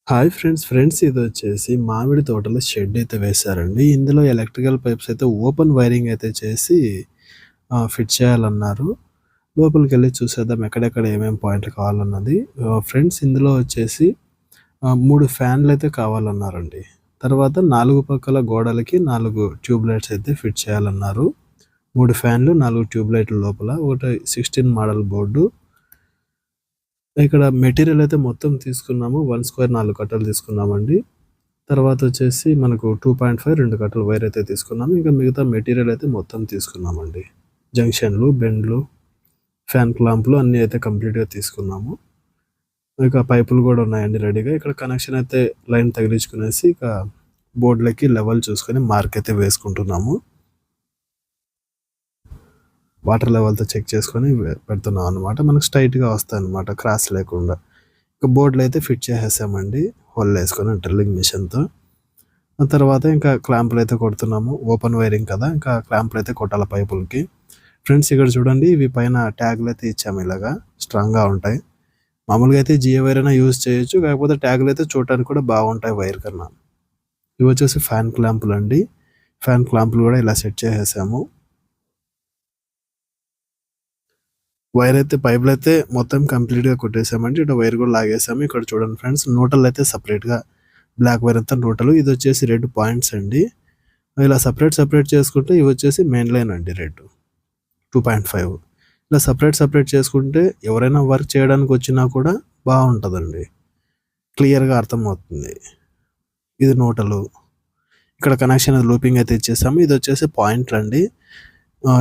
Hi friends ఇదొచ్చేసి మామిడి తోటలో shed అయితే వేశారండి. ఇందులో ఎలక్ట్రికల్ పైప్స్ అయితే ఓపెన్ వైరింగ్ అయితే చేసి ఫిట్ చేయాలన్నారు. లోపలికెళ్ళి చూసేద్దాం ఎక్కడెక్కడ ఏమేం పాయింట్లు కావాలన్నది. ఫ్రెండ్స్ ఇందులో వచ్చేసి 3 ఫ్యాన్‌లయితే కావాలన్నారండి. తర్వాత 4 పక్కల గోడలకి 4 ట్యూబ్ లైట్స్ అయితే ఫిట్ చేయాలన్నారు. 3 ఫ్యాన్‌లు, 4 ట్యూబ్ లైట్‌ల లోపల ఒకటి 16 మోడల్ బోర్డు. ఇక్కడ మెటీరియల్ అయితే మొత్తం తీసుకున్నాము. 1 స్క్వేర్ 4 కట్టలు తీసుకున్నామండి. తర్వాత వచ్చేసి మనకు 2.5 2 కట్టల వైర్ అయితే తీసుకున్నాము. ఇంకా మిగతా మెటీరియల్ అయితే మొత్తం తీసుకున్నామండి. జంక్షన్లు, బెండ్లు, ఫ్యాన్ క్లాంపులు అన్నీ అయితే కంప్లీట్‌గా తీసుకున్నాము. ఇక పైపులు కూడా ఉన్నాయండి రెడీగా. ఇక్కడ కనెక్షన్ అయితే లైన్ తగిలించుకునేసి ఇక బోర్డులకి లెవెల్ చూసుకొని మార్క్ అయితే వేసుకుంటున్నాము. వాటర్ లెవెల్‌తో చెక్ చేసుకొని పెడుతున్నాం అనమాట. మనకు స్ట్రైట్‌గా వస్తాయన్నమాట క్రాస్ లేకుండా. ఇక బోర్డులు అయితే ఫిట్ చేసేసామండి హోల్లేసుకొని డ్రిల్లింగ్ మిషన్‌తో. ఆ తర్వాత ఇంకా క్లాంపులు అయితే కొడుతున్నాము. ఓపెన్ వైరింగ్ కదా! ఇంకా క్లాంపులు అయితే కొట్టాలి పైపులకి. ఫ్రెండ్స్ ఇక్కడ చూడండి ఇవి పైన ట్యాగులు అయితే ఇచ్చాము ఇలాగా స్ట్రాంగ్‌గా ఉంటాయి. మామూలుగా అయితే జియో వైర్ అయినా యూజ్ చేయొచ్చు. కాకపోతే ట్యాగులు అయితే చూడటానికి కూడా బాగుంటాయి వైర్ కన్నా. ఇవి వచ్చేసి ఫ్యాన్ క్లాంపులు అండి. ఫ్యాన్ క్లాంపులు కూడా ఇలా సెట్ చేసేసాము. వైర్ అయితే పైపులు అయితే మొత్తం కంప్లీట్‌గా కొట్టేసామండి. ఇటు వైర్ కూడా లాగేసాము. ఇక్కడ చూడండి ఫ్రెండ్స్ న్యూట్రల్ అయితే సెపరేట్‌గా బ్లాక్ వైర్ అంతా న్యూట్రల్. ఇది వచ్చేసి రెడ్ పాయింట్స్ అండి. ఇలా సెపరేట్ చేసుకుంటే ఇవి వచ్చేసి మెయిన్ లైన్ అండి రెడ్ 2.5. ఇలా సెపరేట్ చేసుకుంటే ఎవరైనా వర్క్ చేయడానికి వచ్చినా కూడా బాగుంటుందండి. క్లియర్‌గా అర్థమవుతుంది. ఇది న్యూట్రల్. ఇక్కడ కనెక్షన్ లూపింగ్ అయితే ఇచ్చేసాము. ఇది వచ్చేసి పాయింట్లు అండి.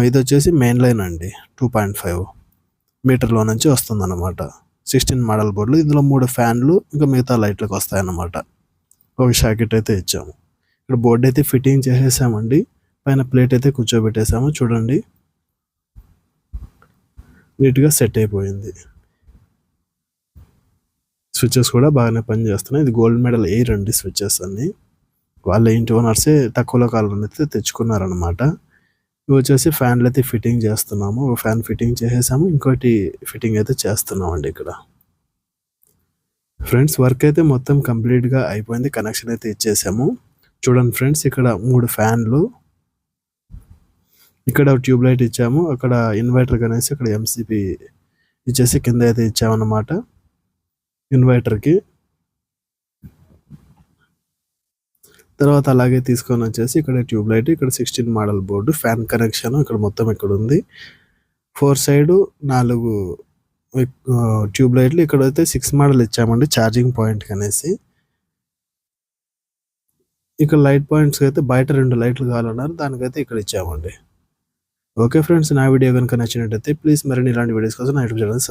ఇది వచ్చేసి మెయిన్ లైన్ అండి 2.5 మీటర్‌లో నుంచి వస్తుందన్నమాట. 16 మోడల్ బోర్డులు. ఇందులో 3 ఫ్యాన్లు ఇంకా మిగతా లైట్‌లకు వస్తాయన్నమాట. ఒక షాకెట్ అయితే ఇచ్చాము. ఇక్కడ బోర్డ్ అయితే ఫిట్టింగ్ చేసేసామండి. పైన ప్లేట్ అయితే కూర్చోబెట్టేసాము. చూడండి నీట్‌గా సెట్ అయిపోయింది. స్విచెస్ కూడా బాగానే పనిచేస్తున్నాయి. ఇది గోల్డ్ మెడల్ ఎయిర్ అండి స్విచెస్ అన్నీ. వాళ్ళ ఇంటి ఓనర్సే తక్కువలో కాలంలో అయితే తెచ్చుకున్నారనమాట. ఇవి వచ్చేసి ఫ్యాన్లు అయితే ఫిట్టింగ్ చేస్తున్నాము. ఒక ఫ్యాన్ ఫిట్టింగ్ చేసేసాము. ఇంకోటి ఫిట్టింగ్ అయితే చేస్తున్నామండి ఇక్కడ. ఫ్రెండ్స్ వర్క్ అయితే మొత్తం కంప్లీట్‌గా అయిపోయింది. కనెక్షన్ అయితే ఇచ్చేసాము. చూడండి ఫ్రెండ్స్ ఇక్కడ 3 ఫ్యాన్లు. ఇక్కడ ట్యూబ్ లైట్ ఇచ్చాము. అక్కడ ఇన్వర్టర్ అనేసి ఇక్కడ ఎంసీపీ ఇచ్చేసి కింద అయితే ఇచ్చామన్నమాట ఇన్వర్టర్‌కి. తర్వాత అలాగే తీసుకొని వచ్చేసి ఇక్కడ ట్యూబ్ లైట్, ఇక్కడ 16 మోడల్ బోర్డు, ఫ్యాన్ కనెక్షన్ ఇక్కడ మొత్తం ఇక్కడ ఉంది. 4 సైడ్ 4 ట్యూబ్ లైట్లు. ఇక్కడైతే 6 మోడల్ ఇచ్చామండి ఛార్జింగ్ పాయింట్ అనేసి. ఇక్కడ లైట్ పాయింట్స్ అయితే బయట 2 లైట్లు కావాలన్నారు. దానికైతే ఇక్కడ ఇచ్చామండి. ఓకే ఫ్రెండ్స్ నా వీడియో కనుక నచ్చినట్టయితే ప్లీజ్ మరిన్ని ఇలాంటి వీడియోస్ కోసం నా యూట్యూబ్ ఛానల్